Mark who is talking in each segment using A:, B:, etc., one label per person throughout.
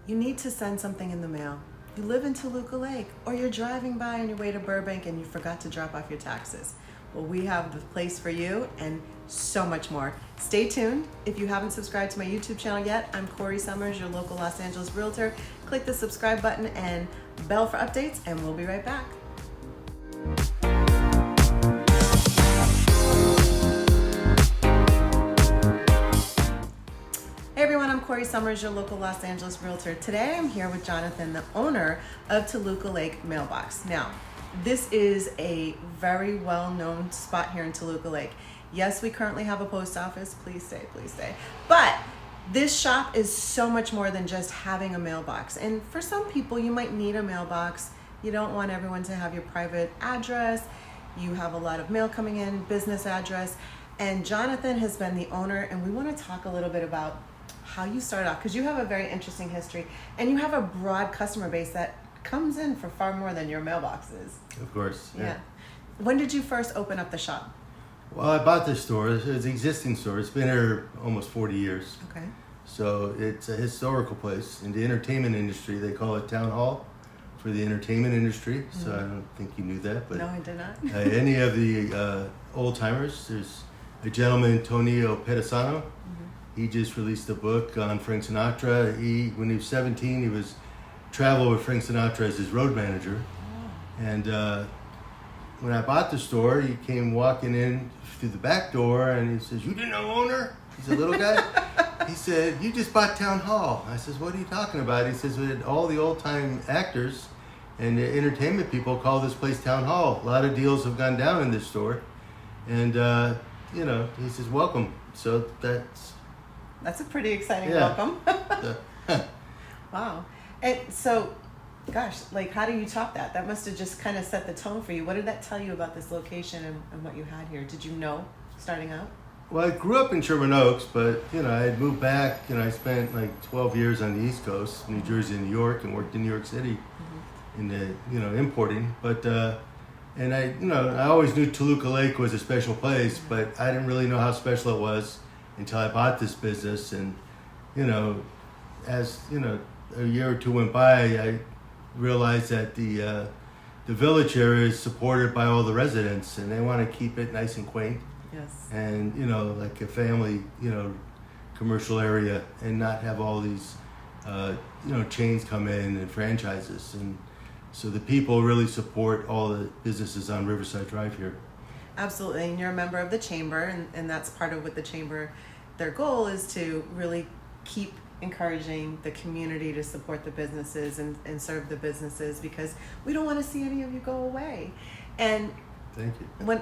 A: You need to send something in the mail. You live in Toluca Lake, or you're driving by on your way to Burbank and you forgot to drop off your taxes. Well, we have the place for you and so much more. Stay tuned. If you haven't subscribed to my YouTube channel yet, I'm Corrie Sommers, your local Los Angeles Realtor. Click the subscribe button and bell for updates, and we'll be right back. Hey everyone, I'm Corrie Sommers, your local Los Angeles Realtor. Today I'm here with Jonathan, the owner of Toluca Lake Mailbox. Now, this is a very well-known spot here in Toluca Lake. Yes, we currently have a post office. Please stay, please stay. But this shop is so much more than just having a mailbox. And for some people, you might need a mailbox. You don't want everyone to have your private address. You have a lot of mail coming in, business address. And Jonathan has been the owner, and we want to talk a little bit about how you started off, because you have a very interesting history and you have a broad customer base that comes in for far more than your mailboxes.
B: Of course.
A: Yeah. When did you first open up the shop?
B: Well, I bought this store. It's an existing store. It's been here almost 40 years.
A: Okay.
B: So it's a historical place. In the entertainment industry, they call it town hall for the entertainment industry. Mm-hmm. So I don't think you knew that. But
A: no, I did not.
B: Any of the old timers, there's a gentleman, Tonio Pedisano. He just released a book on Frank Sinatra. When he was 17, he was traveled with Frank Sinatra as his road manager. Oh. And when I bought the store, he came walking in through the back door and he says, "You didn't know owner?" He's a little guy. He said, "You just bought Town Hall." I says, "What are you talking about?" He says, "All the old time actors and the entertainment people call this place Town Hall. A lot of deals have gone down in this store." And, he says, "Welcome." So
A: That's a pretty exciting welcome. Wow. And so, gosh, how do you top that? That must have just kind of set the tone for you. What did that tell you about this location and what you had here? Did you know starting out?
B: Well, I grew up in Sherman Oaks, but, I had moved back. I spent 12 years on the East Coast, New Jersey and New York, and worked in New York City in the, importing. But, and I always knew Toluca Lake was a special place, but I didn't really know how special it was until I bought this business. And, as, a year or two went by, I realized that the village area is supported by all the residents and they want to keep it nice and quaint.
A: Yes.
B: And, like a family, commercial area, and not have all these, chains come in and franchises. And so the people really support all the businesses on Riverside Drive here.
A: Absolutely, and you're a member of the chamber, and that's part of what the chamber, their goal is to really keep encouraging the community to support the businesses and serve the businesses, because we don't want to see any of you go away. And
B: thank you.
A: When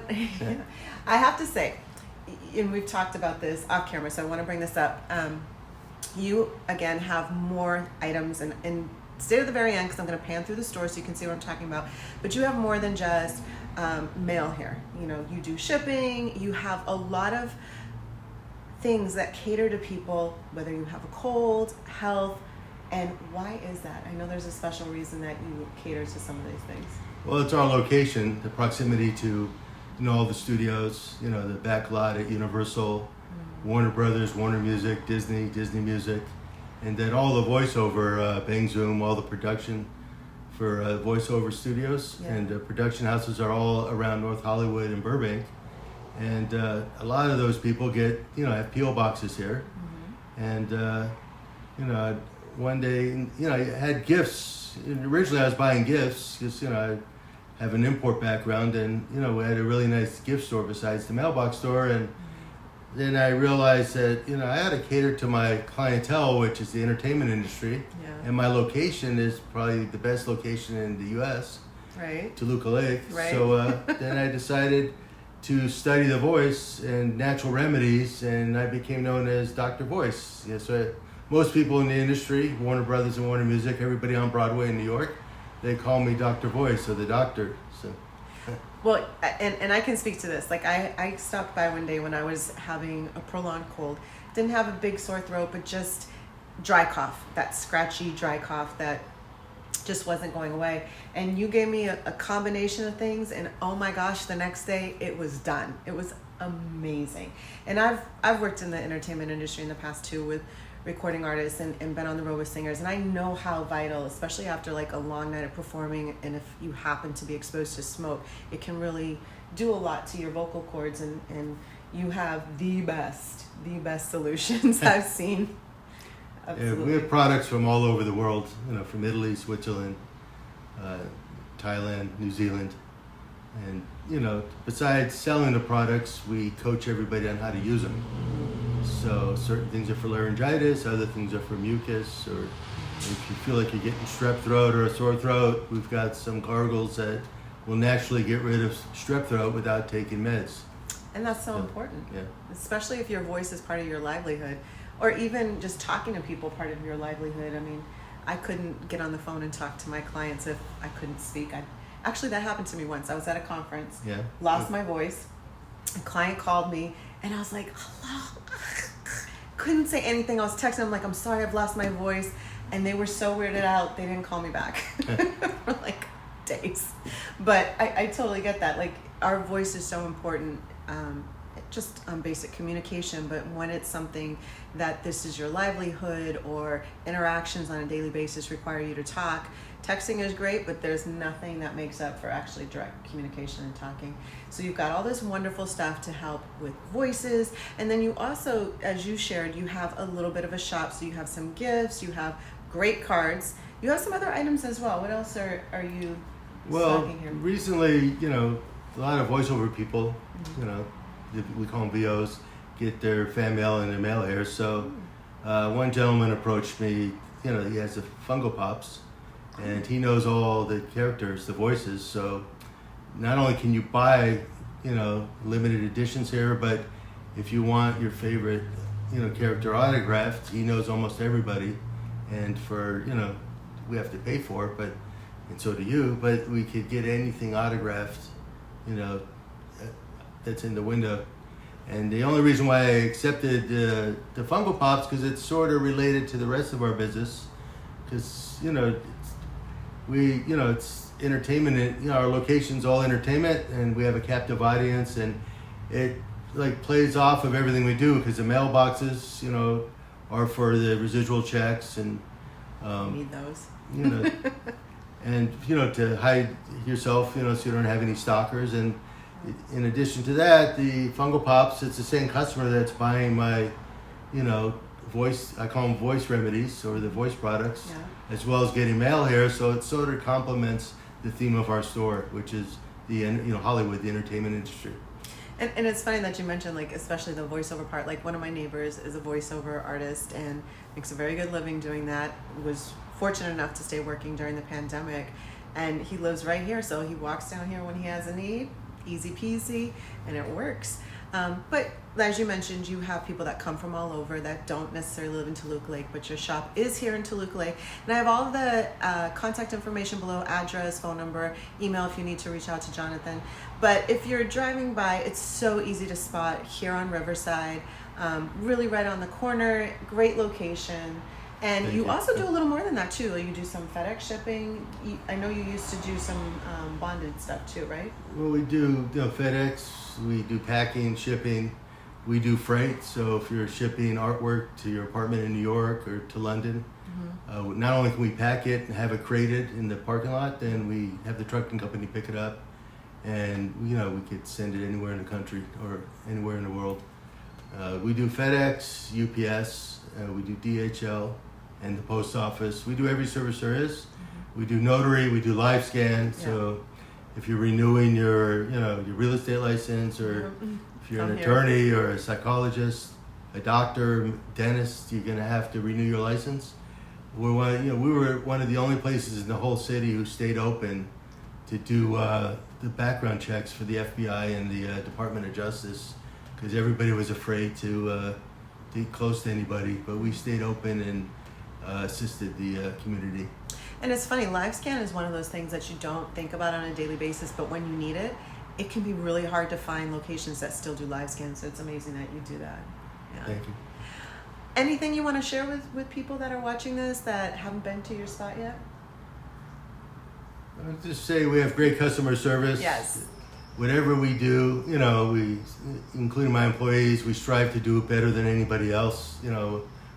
A: I have to say, and we've talked about this off camera, so I want to bring this up. You again have more items, and stay to the very end because I'm going to pan through the store so you can see what I'm talking about. But you have more than just mail here. You do shipping. You have a lot of things that cater to people, whether you have a cold, health, and why is that? I know there's a special reason that you cater to some of these things.
B: Well, it's our location, the proximity to, all the studios, the back lot at Universal, Warner Brothers, Warner Music, Disney Music, and then all the voiceover, Bang Zoom, all the production for voiceover studios. Yeah. And the production houses are all around North Hollywood and Burbank. And a lot of those people get, have P.O. boxes here. Mm-hmm. And, one day, I had gifts. Originally, I was buying gifts because, I have an import background. And, we had a really nice gift store besides the mailbox store. And then I realized that, I had to cater to my clientele, which is the entertainment industry. Yeah. And my location is probably the best location in the U.S.
A: Right.
B: Toluca Lake.
A: Right.
B: So then I decided to study the voice and natural remedies, and I became known as Dr. Voice. Yeah, so most people in the industry, Warner Brothers and Warner Music, everybody on Broadway in New York, they call me Dr. Voice, or the doctor. So.
A: Well, and I can speak to this. I stopped by one day when I was having a prolonged cold. Didn't have a big sore throat, but just dry cough, that scratchy dry cough that just wasn't going away. And you gave me a combination of things, and oh my gosh, the next day it was done. It was amazing. And I've worked in the entertainment industry in the past too, with recording artists and been on the road with singers, and I know how vital, especially after like a long night of performing, and if you happen to be exposed to smoke, it can really do a lot to your vocal cords, and you have the best solutions I've seen. Absolutely.
B: Yeah, we have products from all over the world, from Italy, Switzerland, Thailand, New Zealand. And, besides selling the products, we coach everybody on how to use them. So certain things are for laryngitis, other things are for mucus, or if you feel like you're getting strep throat or a sore throat, we've got some gargles that will naturally get rid of strep throat without taking meds.
A: And that's so important,
B: yeah.
A: Especially if your voice is part of your livelihood, or even just talking to people part of your livelihood. I mean, I couldn't get on the phone and talk to my clients if I couldn't speak. Actually, that happened to me once. I was at a conference, lost my voice. A client called me, and I was like, hello. Couldn't say anything. I was texting them like, I'm sorry, I've lost my voice. And they were so weirded out, they didn't call me back for like days. But I totally get that. Like, our voice is so important, just on basic communication, but when it's something that this is your livelihood, or interactions on a daily basis require you to talk, texting is great, but there's nothing that makes up for actually direct communication and talking. So you've got all this wonderful stuff to help with voices, and then you also, as you shared, you have a little bit of a shop, so you have some gifts, you have great cards, you have some other items as well. What else are you stocking here?
B: Recently, a lot of voiceover people, we call them VOs, get their fan mail and their mail here. So one gentleman approached me, he has the Fungo Pops, and he knows all the characters, the voices. So not only can you buy, limited editions here, but if you want your favorite, character autographed, he knows almost everybody. And for, we have to pay for it, and so do you, but we could get anything autographed, that's in the window. And the only reason why I accepted the Fungo Pops, because it's sort of related to the rest of our business, because it's entertainment. Our location's all entertainment, and we have a captive audience, and it like plays off of everything we do, because the mailboxes, are for the residual checks, and
A: need those.
B: And to hide yourself, so you don't have any stalkers. And in addition to that, the Fungo Pops, it's the same customer that's buying my, voice, I call them voice remedies, or the voice products, as well as getting mail here. So it sort of complements the theme of our store, which is the Hollywood, the entertainment industry.
A: And it's funny that you mentioned, like, especially the voiceover part. Like, one of my neighbors is a voiceover artist and makes a very good living doing that. Was fortunate enough to stay working during the pandemic, and he lives right here, so he walks down here when he has a need. Easy peasy, and it works. But as you mentioned, you have people that come from all over that don't necessarily live in Toluca Lake, but your shop is here in Toluca Lake. And I have all the contact information below: address, phone number, email if you need to reach out to Jonathan. But if you're driving by, it's so easy to spot here on Riverside, really right on the corner, great location. And you also do a little more than that too. You do some FedEx shipping. I know you used to do some bonded stuff too, right?
B: Well, we do FedEx. We do packing, shipping. We do freight. So if you're shipping artwork to your apartment in New York or to London, not only can we pack it and have it crated in the parking lot, then we have the trucking company pick it up, and we could send it anywhere in the country or anywhere in the world. We do FedEx, UPS. We do DHL. And the post office. We do every service there is. We do notary, we do live scan. So if you're renewing your real estate license, or if you're an attorney or a psychologist, a doctor, dentist, you're gonna have to renew your license. We were one of the only places in the whole city who stayed open to do the background checks for the FBI and the Department of Justice, because everybody was afraid to get close to anybody. But we stayed open and assisted the community.
A: And it's funny, live scan is one of those things that you don't think about on a daily basis, but when you need it, it can be really hard to find locations that still do live scan. So it's amazing that you do that. Yeah.
B: Thank you.
A: Anything you want to share with people that are watching this that haven't been to your spot yet?
B: I'll just say we have great customer service.
A: Yes.
B: Whatever we do, we, including my employees, we strive to do it better than anybody else.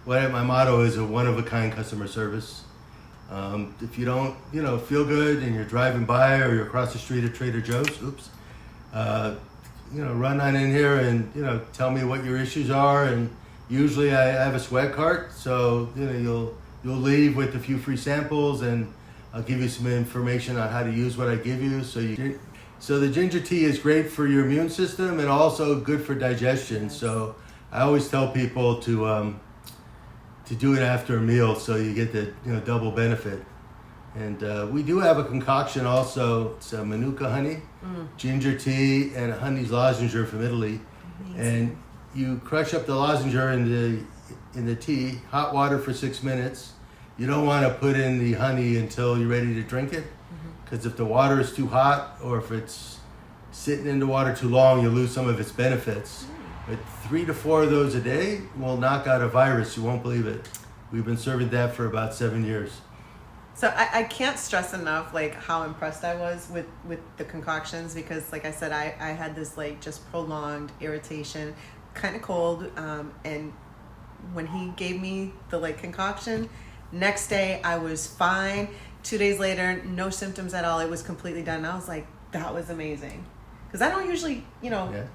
B: my motto is a one-of-a-kind customer service. If you don't, feel good and you're driving by or you're across the street at Trader Joe's, run on in here and, tell me what your issues are. And usually I have a swag cart, so, you'll leave with a few free samples, and I'll give you some information on how to use what I give you. So the ginger tea is great for your immune system and also good for digestion. So I always tell people to do it after a meal, so you get the double benefit. And we do have a concoction also. It's Manuka honey, ginger tea, and a honey's lozenge from Italy.
A: Amazing.
B: And you crush up the lozenge in the tea, hot water for 6 minutes. You don't want to put in the honey until you're ready to drink it, because if the water is too hot or if it's sitting in the water too long, you lose some of its benefits. But 3 to 4 of those a day will knock out a virus. You won't believe it. We've been serving that for about 7 years.
A: So I can't stress enough how impressed I was with the concoctions, because like I said, I had this just prolonged irritation, kind of cold, and when he gave me the concoction, next day I was fine. 2 days later, no symptoms at all. It was completely done. And I was like, that was amazing. Because I don't usually,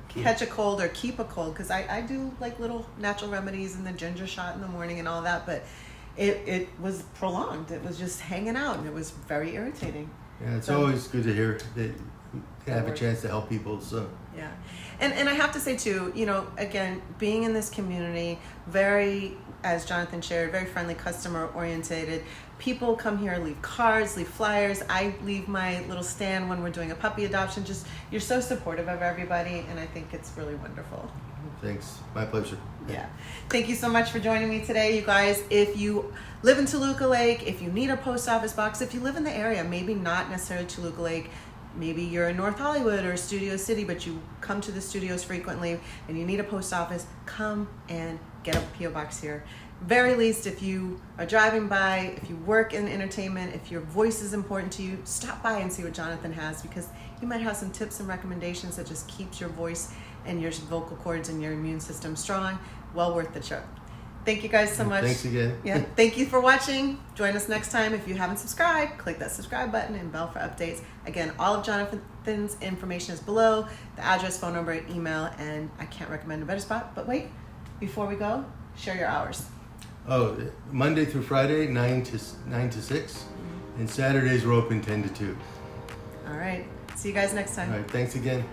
A: catch a cold or keep a cold, because I do little natural remedies and the ginger shot in the morning and all that, but it was prolonged. It was just hanging out, and it was very irritating.
B: Yeah, it's always good to hear that you have a chance to help people. So
A: yeah, and I have to say too, again, being in this community, very, as Jonathan shared, very friendly, customer oriented. People come here, leave cards, leave flyers. I leave my little stand when we're doing a puppy adoption. Just, you're so supportive of everybody, and I think it's really wonderful.
B: Thanks. My pleasure.
A: Yeah. Thank you so much for joining me today, you guys. If you live in Toluca Lake, if you need a post office box, if you live in the area, maybe not necessarily Toluca Lake, maybe you're in North Hollywood or Studio City, but you come to the studios frequently and you need a post office, come and get a P.O. box here. Very least, if you are driving by, if you work in entertainment, if your voice is important to you, stop by and see what Jonathan has, because he might have some tips and recommendations that just keeps your voice and your vocal cords and your immune system strong. Well worth the trip. Thank you guys so much.
B: Thanks again.
A: Yeah, thank you for watching. Join us next time. If you haven't subscribed, click that subscribe button and bell for updates. Again, all of Jonathan's information is below, the address, phone number, email, and I can't recommend a better spot. But wait, before we go, share your hours.
B: Oh, Monday through Friday, 9 to 6, and Saturdays we're open 10 to 2.
A: All right. See you guys next time.
B: All right. Thanks again.